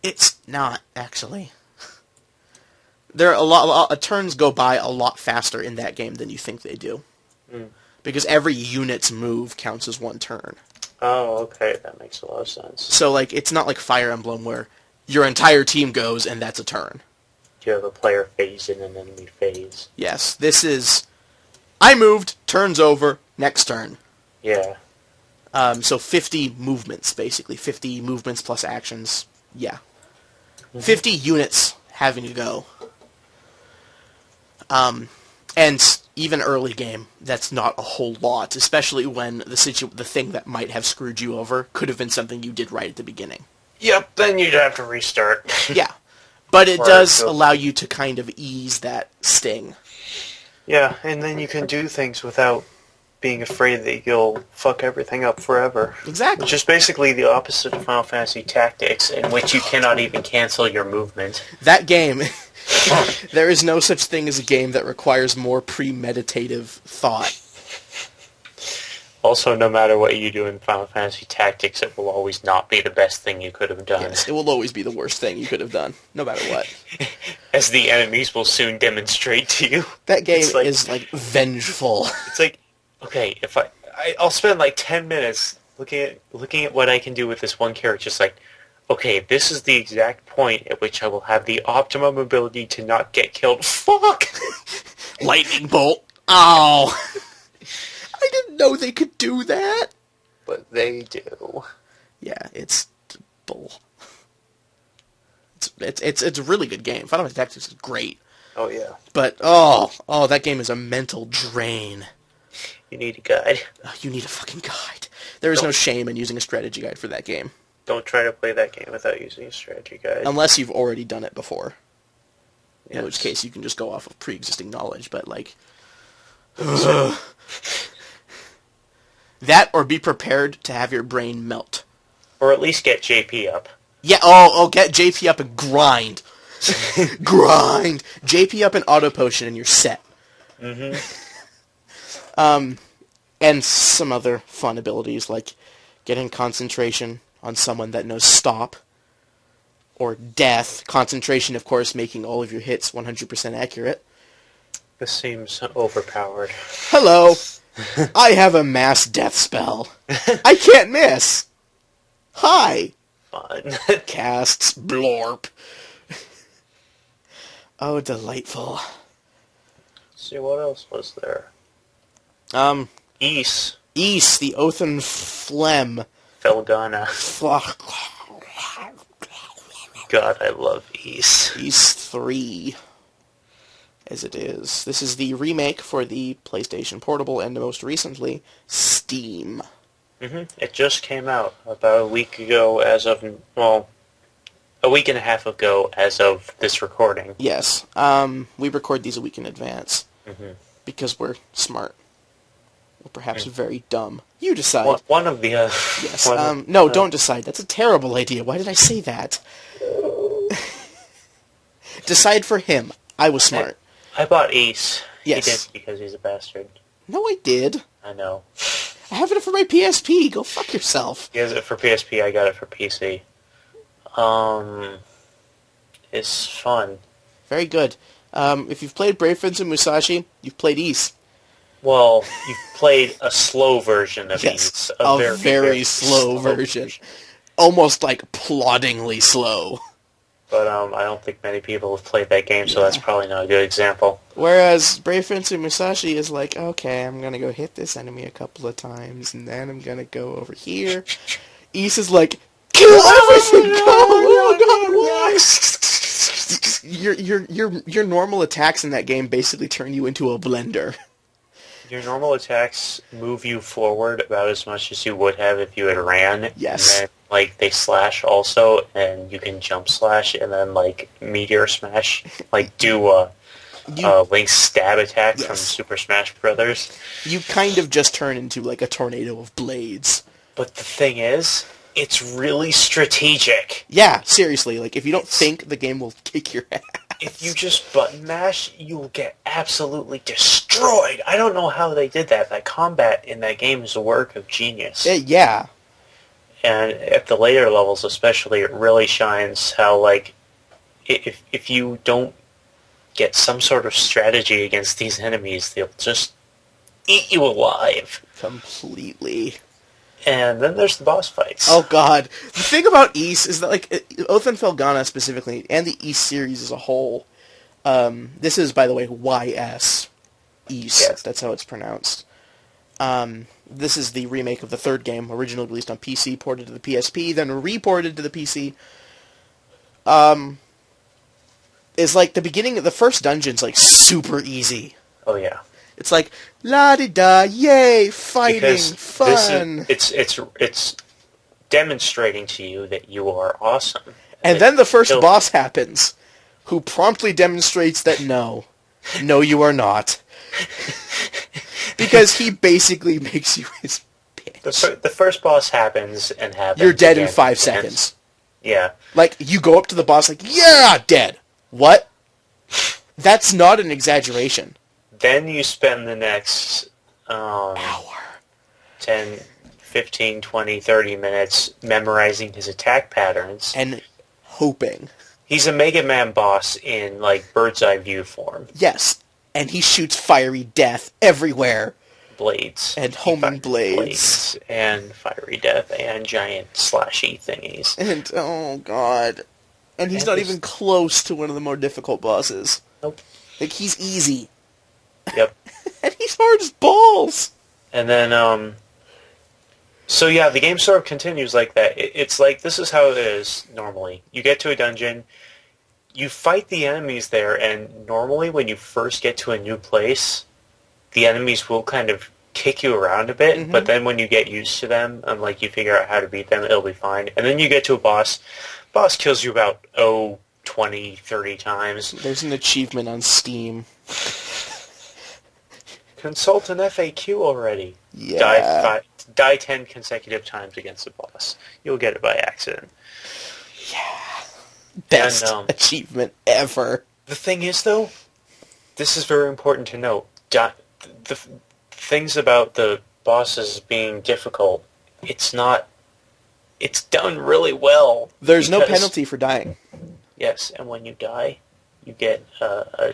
it's not, actually. There are a lot turns go by a lot faster in that game than you think they do. Because every unit's move counts as one turn. Oh, okay. That makes a lot of sense. So, like, it's not like Fire Emblem where your entire team goes and that's a turn. You have a player phase and an enemy phase. Yes, this is... I moved, turns over, next turn. Yeah. So 50 movements, basically. 50 movements plus actions. Yeah. 50 units having to go. And even early game, that's not a whole lot, especially when the thing that might have screwed you over could have been something you did right at the beginning. Yep, then you'd have to restart. Yeah. But it does allow you to kind of ease that sting. Yeah, and then you can do things without being afraid that you'll fuck everything up forever. Exactly. Which is basically the opposite of Final Fantasy Tactics, in which you cannot even cancel your movement. That game, there is no such thing as a game that requires more premeditative thought. Also, no matter what you do in Final Fantasy Tactics, it will always not be the best thing you could have done. Yes, it will always be the worst thing you could have done, no matter what. As the enemies will soon demonstrate to you. That game is, like, vengeful. It's like, okay, if I'll spend, like, 10 minutes looking at what I can do with this one character, just like, okay, this is the exact point at which I will have the optimum ability to not get killed. Fuck! Lightning bolt. Oh! I didn't know they could do that. But they do. Yeah, it's bull. It's a really good game. Final Fantasy Tactics is great. Oh, yeah. But, oh, that game is a mental drain. You need a guide. You need a fucking guide. There is no shame in using a strategy guide for that game. Don't try to play that game without using a strategy guide. Unless you've already done it before. Yes. In which case you can just go off of pre-existing knowledge, but, like... That, or be prepared to have your brain melt. Or at least get JP up. Yeah, get JP up and grind. Grind! JP up and auto potion and you're set. Mm-hmm. And some other fun abilities, like getting concentration on someone that knows stop. Or death. Concentration, of course, making all of your hits 100% accurate. This seems overpowered. Hello! I have a mass death spell. I can't miss! Hi! Fun. Casts blorp. Oh, delightful. Let's see, what else was there? Ys. Ys, the Othan Phlegm. Felgana. God, I love Ys. Ys 3. As it is. This is the remake for the PlayStation Portable and most recently, Steam. Mm-hmm. It just came out about a week ago a week and a half ago as of this recording. Yes. We record these a week in advance. Mm-hmm. Because we're smart. Or perhaps very dumb. You decide. One of the... Yes. No, don't decide. That's a terrible idea. Why did I say that? Decide for him. I was smart. I bought Ace. Yes. He did because he's a bastard. No, I did. I know. I have it for my PSP. Go fuck yourself. He has it for PSP. I got it for PC. It's fun. Very good. If you've played Brave Fence and Musashi, you've played Ys. Well, you've played a slow version of Ys. A very slow version. Almost like ploddingly slow. But I don't think many people have played that game, so that's probably not a good example. Whereas Brave Fence and Musashi is like, okay, I'm going to go hit this enemy a couple of times, and then I'm going to go over here. Ys is like, kill everything! Go! Oh, God, your normal attacks in that game basically turn you into a blender. Your normal attacks move you forward about as much as you would have if you had ran. Yes. And then, they slash also, and you can jump slash, and then, meteor smash. Do Link's stab attack from Super Smash Brothers. You kind of just turn into, a tornado of blades. But the thing is, it's really strategic. Yeah, seriously. If you don't think, the game will kick your ass. If you just button mash, you'll get absolutely destroyed. I don't know how they did that. That combat in that game is a work of genius. Yeah. And at the later levels especially, it really shines how, if you don't get some sort of strategy against these enemies, they'll just eat you alive. Completely. And then there's the boss fights. Oh, God. The thing about Ys is that, Othan Felgana specifically, and the Ys series as a whole, this is, by the way, YS. Ys. Yes. That's how it's pronounced. This is the remake of the third game, originally released on PC, ported to the PSP, then reported to the PC. Is the beginning of the first dungeon's, super easy. Oh, yeah. It's la-di-da, yay, fighting, because fun. It's demonstrating to you that you are awesome. And then the first boss happens, who promptly demonstrates that no, you are not. Because he basically makes you his bitch. The first boss happens and happens. You're dead in again 5 and seconds. Yeah. Like, you go up to the boss like, yeah, dead. What? That's not an exaggeration. Then you spend the next Hour. 10, 15, 20, 30 minutes memorizing his attack patterns. And hoping. He's a Mega Man boss in, like, bird's eye view form. Yes. And he shoots fiery death everywhere. Blades. And homing blades. And fiery death and giant slashy thingies. And, oh god. And he's not even close to one of the more difficult bosses. Nope. Like, he's easy. Yep. And he's hard as balls. And then, so yeah, the game sort of continues like that. It's like, this is how it is normally. You get to a dungeon, you fight the enemies there, and normally when you first get to a new place, the enemies will kind of kick you around a bit, but then when you get used to them, and like you figure out how to beat them, it'll be fine. And then you get to a boss kills you about, 20, 30 times. There's an achievement on Steam. Consult an FAQ already. Yeah. Die 10 consecutive times against the boss. You'll get it by accident. Yeah. Best achievement ever. The thing is, though, this is very important to note. The things about the bosses being difficult, it's done really well. There's no penalty for dying. Yes, and when you die, you get a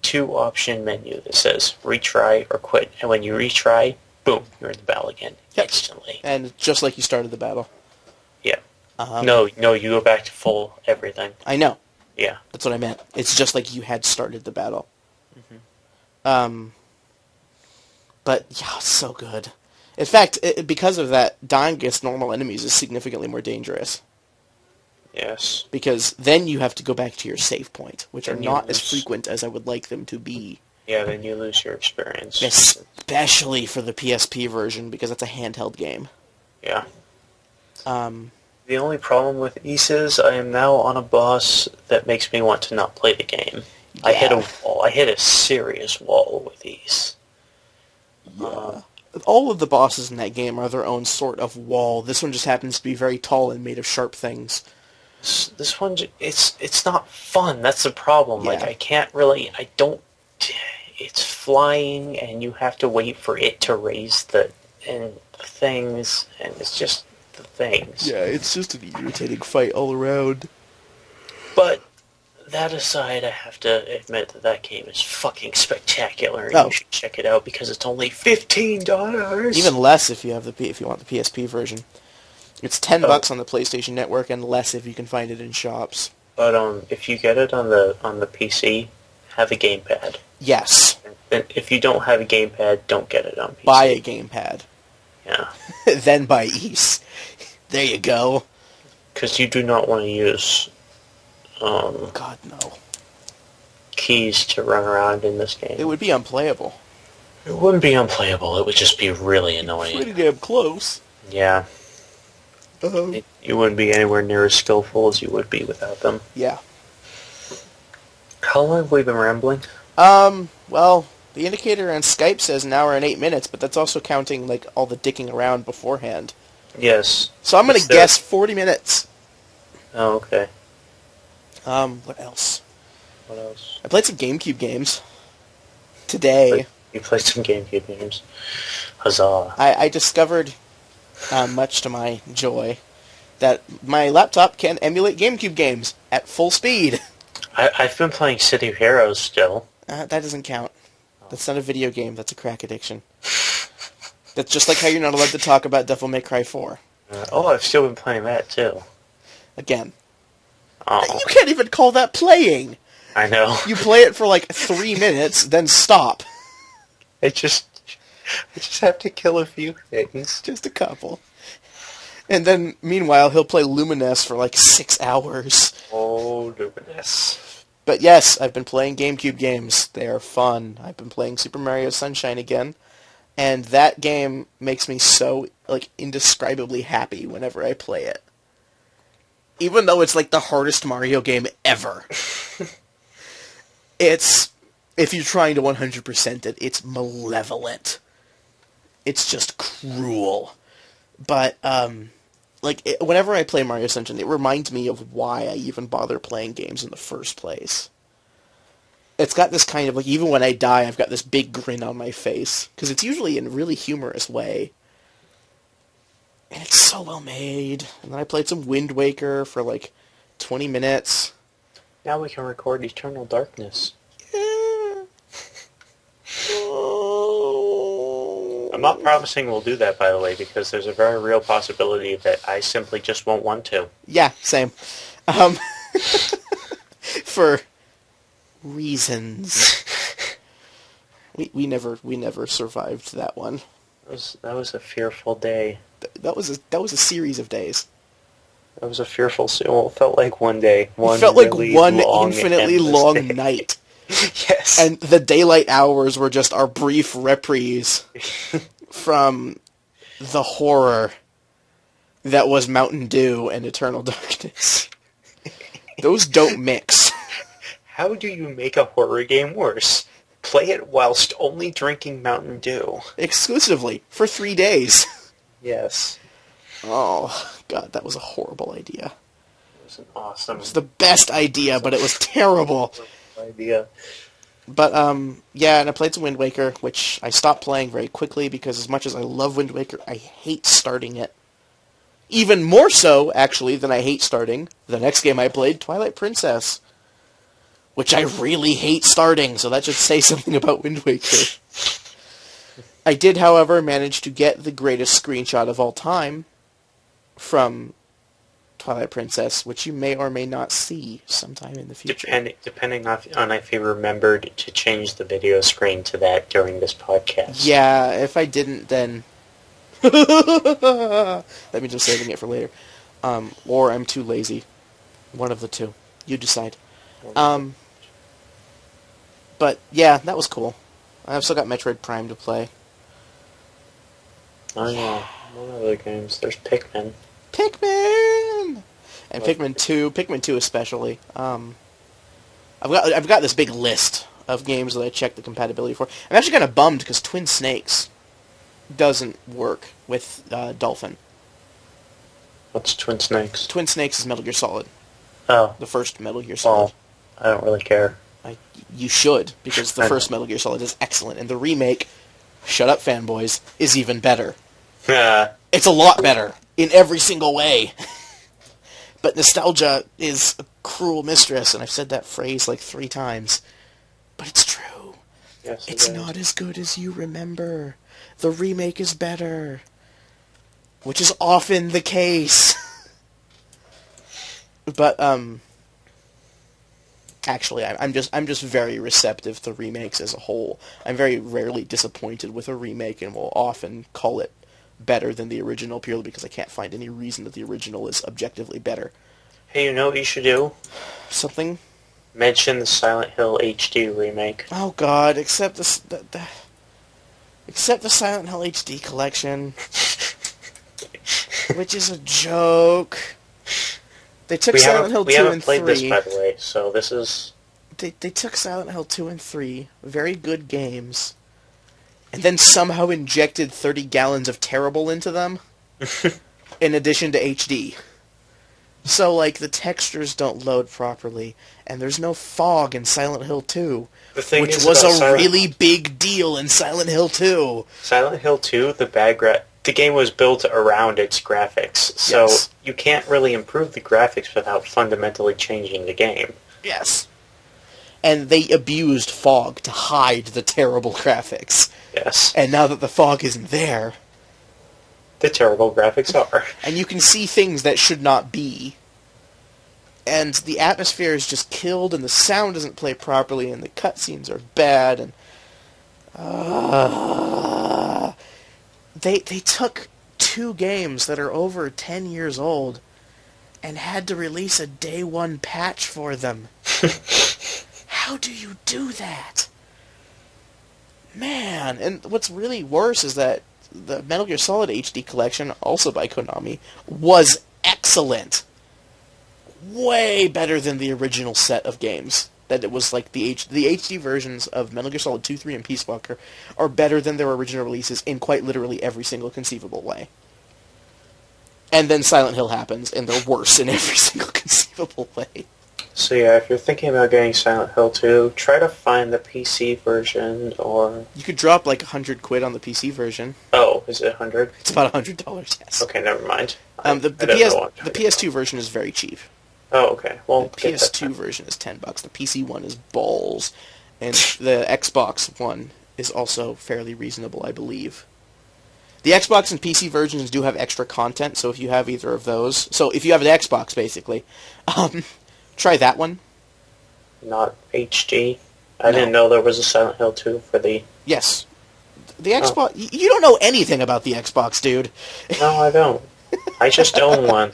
2-option menu that says retry or quit. And when you retry, boom, you're in the battle again instantly. And just like you started the battle. Yeah. No, you go back to full everything. I know. Yeah. That's what I meant. It's just like you had started the battle. Mm-hmm. But, yeah, it's so good. In fact, because of that, dying against normal enemies is significantly more dangerous. Yes. Because then you have to go back to your save point, which are not as frequent as I would like them to be. Yeah, then you lose your experience. Especially for the PSP version, because that's a handheld game. Yeah. The only problem with Ys is I am now on a boss that makes me want to not play the game. Yeah. I hit a wall. I hit a serious wall with Ys. Yeah. All of the bosses in that game are their own sort of wall. This one just happens to be very tall and made of sharp things. This one, it's not fun. That's the problem. Yeah. Like, it's flying, and you have to wait for it to raise the things, and it's just the things. Yeah, it's just an irritating fight all around. But that aside, I have to admit that game is fucking spectacular, and you should check it out because it's only $15. Even less if you want the PSP version. It's $10 on the PlayStation Network, and less if you can find it in shops. But if you get it on the PC, have a gamepad. Yes. And if you don't have a gamepad, don't get it on PC. Buy a gamepad. Yeah. Then buy Ys. There you go. Because you do not want to use God, no. keys to run around in this game. It would be unplayable. It wouldn't be unplayable. It would just be really annoying. Pretty damn close. Yeah. You wouldn't be anywhere near as skillful as you would be without them. Yeah. How long have we been rambling? Well, the indicator on Skype says an hour and 8 minutes, but that's also counting, like, all the dicking around beforehand. Yes. So I'm going to guess 40 minutes. Oh, okay. What else? What else? I played some GameCube games today. You played some GameCube games. Huzzah. I discovered, much to my joy, that my laptop can emulate GameCube games at full speed. I've been playing City of Heroes still. That doesn't count. That's not a video game. That's a crack addiction. That's just like how you're not allowed to talk about Devil May Cry 4. I've still been playing that, too. Again. Oh. You can't even call that playing. I know. You play it for like 3 minutes, then stop. I just have to kill a few things. Just a couple. And then, meanwhile, he'll play Lumines for like 6 hours. Oh, Lumines. But yes, I've been playing GameCube games. They are fun. I've been playing Super Mario Sunshine again. And that game makes me so, like, indescribably happy whenever I play it. Even though it's, like, the hardest Mario game ever. It's if you're trying to 100% it, it's malevolent. It's just cruel. But, whenever I play Mario Sunshine, it reminds me of why I even bother playing games in the first place. It's got this kind of, even when I die, I've got this big grin on my face. Because it's usually in a really humorous way. And it's so well made. And then I played some Wind Waker for, 20 minutes. Now we can record Eternal Darkness. Yeah. Oh. I'm not promising we'll do that, by the way, because there's a very real possibility that I simply just won't want to. Yeah, same. For reasons. We never survived that one. That was a fearful day. That was a series of days. That was a fearful... Well, it felt like one day. It felt like really one long, infinitely long night. Yes. And the daylight hours were just our brief reprise from the horror that was Mountain Dew and Eternal Darkness. Those don't mix. How do you make a horror game worse? Play it whilst only drinking Mountain Dew. Exclusively. For 3 days. Yes. Oh, God, that was a horrible idea. It was an awesome... It was the best idea, but it was terrible. idea. But, yeah, and I played some Wind Waker, which I stopped playing very quickly because as much as I love Wind Waker, I hate starting it. Even more so, actually, than I hate starting the next game I played, Twilight Princess. Which I really hate starting, so that should say something about Wind Waker. I did, however, manage to get the greatest screenshot of all time from Twilight Princess, which you may or may not see sometime in the future. Depending on if you remembered to change the video screen to that during this podcast. Yeah, if I didn't, then... that means I'm saving it for later. Or I'm too lazy. One of the two. You decide. But, yeah, that was cool. I've still got Metroid Prime to play. Oh, yeah. One of the games. There's Pikmin. Pikmin! And Pikmin 2. Pikmin 2 especially. I've got this big list of games that I checked the compatibility for. I'm actually kind of bummed because Twin Snakes doesn't work with Dolphin. What's Twin Snakes? Twin Snakes is Metal Gear Solid. Oh. The first Metal Gear Solid. Well, I don't really care. You should, because the first Metal Gear Solid is excellent, and the remake, shut up fanboys, is even better. It's a lot better, in every single way. But nostalgia is a cruel mistress, and I've said that phrase 3 times. But it's true. Yes, it's not as good as you remember. The remake is better. Which is often the case. But, actually, I'm just very receptive to remakes as a whole. I'm very rarely disappointed with a remake and will often call it better than the original purely because I can't find any reason that the original is objectively better. Hey, you know what you should do? Something? Mention the Silent Hill HD remake. Oh God, except the Silent Hill HD collection, which is a joke. They took Silent Hill 2 and 3. We haven't played this, by the way, so this is... They took Silent Hill 2 and 3, very good games, and then somehow injected 30 gallons of terrible into them, in addition to HD. So, the textures don't load properly, and there's no fog in Silent Hill 2, which was a really big deal in Silent Hill 2. Silent Hill 2, the game was built around its graphics, so yes. You can't really improve the graphics without fundamentally changing the game. Yes. And they abused fog to hide the terrible graphics. Yes. And now that the fog isn't there... the terrible graphics are. And you can see things that should not be. And the atmosphere is just killed, and the sound doesn't play properly, and the cutscenes are bad, and... They took 2 games that are over 10 years old and had to release a day 1 patch for them. How do you do that? Man, and what's really worse is that the Metal Gear Solid HD collection, also by Konami, was excellent. Way better than the original set of games. that it was like the HD versions of Metal Gear Solid 2, 3, and Peace Walker are better than their original releases in quite literally every single conceivable way. And then Silent Hill happens, and they're worse in every single conceivable way. So yeah, if you're thinking about getting Silent Hill 2, try to find the PC version, or... You could drop like £100 on the PC version. Oh, is it 100? It's about $100, yes. Okay, never mind. The PS2 version is very cheap. Oh, okay. Well, the PS2 version is $10. The PC one is balls. And the Xbox one is also fairly reasonable, I believe. The Xbox and PC versions do have extra content, so if you have either of those... So if you have an Xbox, basically... try that one. Not HD. I didn't know there was a Silent Hill 2 for the... Yes. The Xbox... Oh. You don't know anything about the Xbox, dude. No, I don't. I just own one.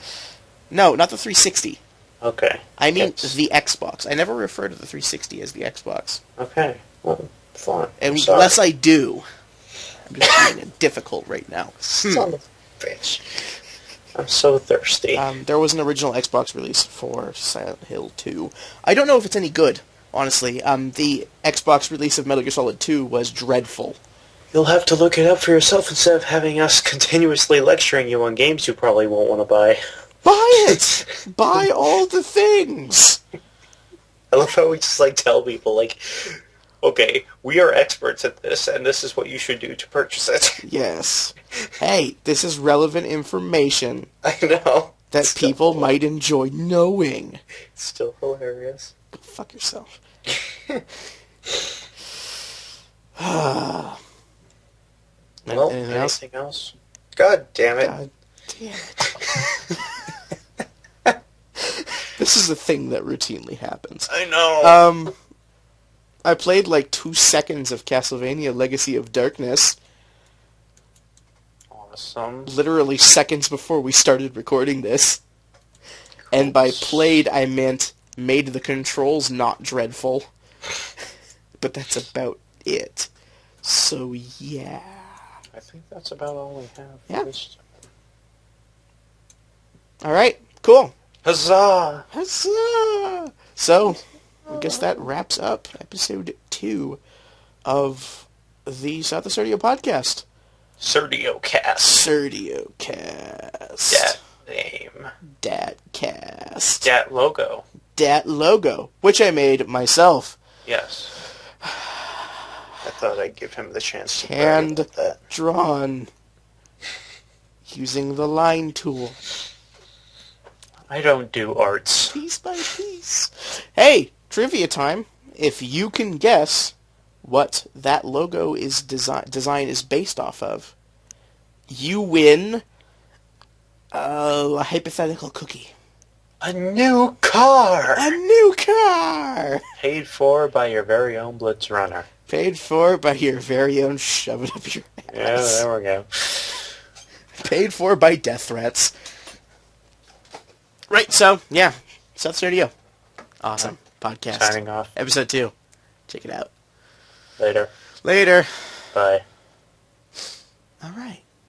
No, not the 360. Okay. I mean the Xbox. I never refer to the 360 as the Xbox. Okay. Well, fine. Unless I do. I'm just being difficult right now. Son of a bitch. I'm so thirsty. There was an original Xbox release for Silent Hill 2. I don't know if it's any good, honestly. The Xbox release of Metal Gear Solid 2 was dreadful. You'll have to look it up for yourself instead of having us continuously lecturing you on games you probably won't want to buy. Buy it! Buy all the things! I love how we just, tell people, okay, we are experts at this, and this is what you should do to purchase it. Yes. Hey, this is relevant information. I know. That people might enjoy knowing. It's still hilarious. Go fuck yourself. Well, anything else? God damn it. God damn it. This is a thing that routinely happens. I know. I played 2 seconds of Castlevania Legacy of Darkness. Awesome. Literally seconds before we started recording this. Cool. And by played, I meant made the controls not dreadful. But that's about it. So, yeah. I think that's about all we have. Yeah. Alright, cool. Huzzah! Huzzah! So, I guess that wraps up episode 2 of the South of Serdio podcast. Serdiocast. Serdiocast. Dat name. Datcast. Dat logo. Dat logo, which I made myself. Yes. I thought I'd give him the chance to hand with that. Drawn using the line tool. I don't do arts. Piece by piece. Hey, trivia time. If you can guess what that logo is design is based off of, you win a hypothetical cookie. A new car! A new car! Paid for by your very own Blitz Runner. Paid for by your very own shove it up your ass. Yeah, there we go. Paid for by death threats. Right, so, yeah. South Serdio. Awesome. Podcast. Signing off. Episode 2. Check it out. Later. Later. Bye. All right.